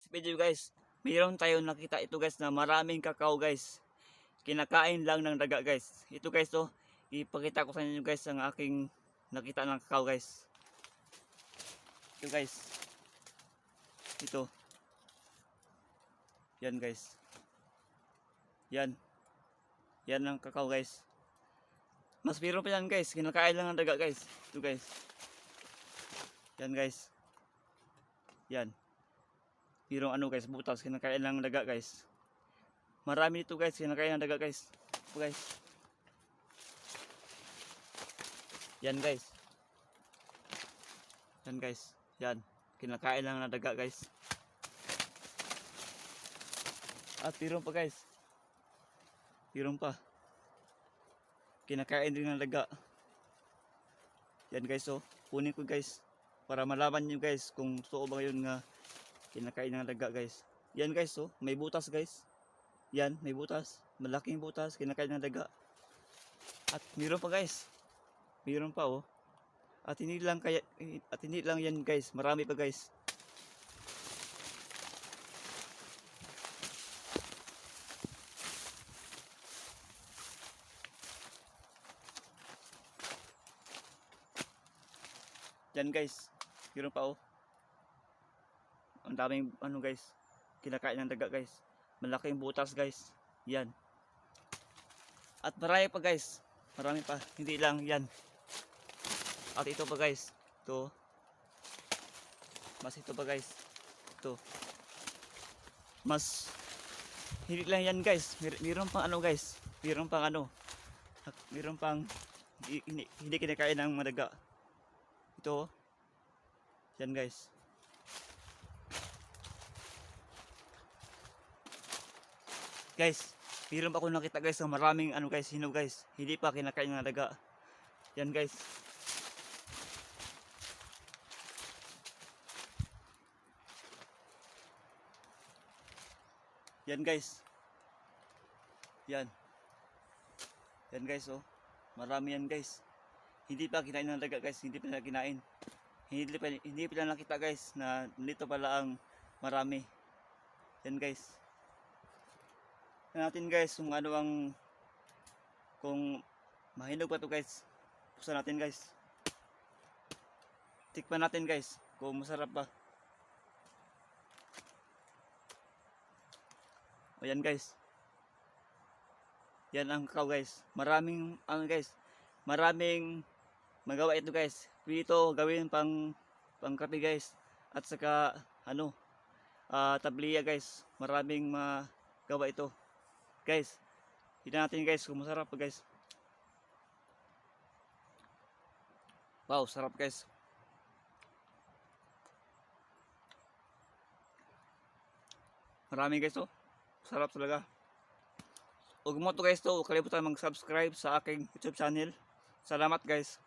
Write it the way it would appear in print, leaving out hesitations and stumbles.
video guys, mayroon tayong nakita ito guys na maraming kakao guys. Kinakain lang ng daga guys. Ito guys to, ipakita ko sa inyo guys ang aking nakita ng kakao guys. Ito guys. Ito. Yan guys. Yan. Yan ang kakao guys. Mas meron pa yan guys, kinakain lang ng daga guys. Ito guys. Yan guys. Yan. Pirong ano guys, butas, kinakain lang ng daga guys. Marami ito guys, kinakain ng daga guys. Ito guys. Yan guys. Yan guys. Yan. Kinakain lang ng daga guys. At pirong pa guys. Pirong pa. Kinakain din ng daga. Yan guys, oh. Kunin ko guys. Para malaman nyo guys kung totoo ba yun nga kinakain ng daga guys. Yan guys, oh. May butas guys. Yan, may butas. Malaking butas, kinakain ng daga. At mayroon pa guys. Mayroon pa, oh. At hindi lang yan guys. Marami pa guys. Yan guys. Mayroon pa, oh. Ang daming ano guys. Kinakain ng daga guys. Malaking butas guys. Yan. At marami pa guys. Marami pa. Hindi lang yan. At ito pa guys. Ito. Mas ito pa guys. Ito. Mas hindi lang yan guys. Meron pang ano guys. Meron pang ano. Meron pang hindi kinakain ng madaga. Ito. Yan guys. Guys, meron pa ako nakita guys ng maraming ano guys, hinog guys. Hindi pa kinakain ng daga. Yan guys. Yan guys. Yan. Yan guys, oh. Marami yan guys. Hindi pa kinain ng daga guys, hindi pa nila kinain. Hindi pa nakita guys na dito pala ang marami. Yan guys. Natin guys kung ano ang kung mahinog pa to guys. Buksan natin guys. Tikman natin guys kung masarap ba. O yan guys. Yan ang kakao guys. Maraming ano guys. Maraming magawa ito guys. Pwede ito gawin pang kape guys. At saka ano tabliya guys. Maraming magawa ito. Guys, tignan natin guys kung masarap pa guys. Wow, sarap guys. Marami guys, oh. Sarap talaga. Huwag mo to guys to, huwag kalimutan mag-subscribe sa aking YouTube channel. Salamat guys.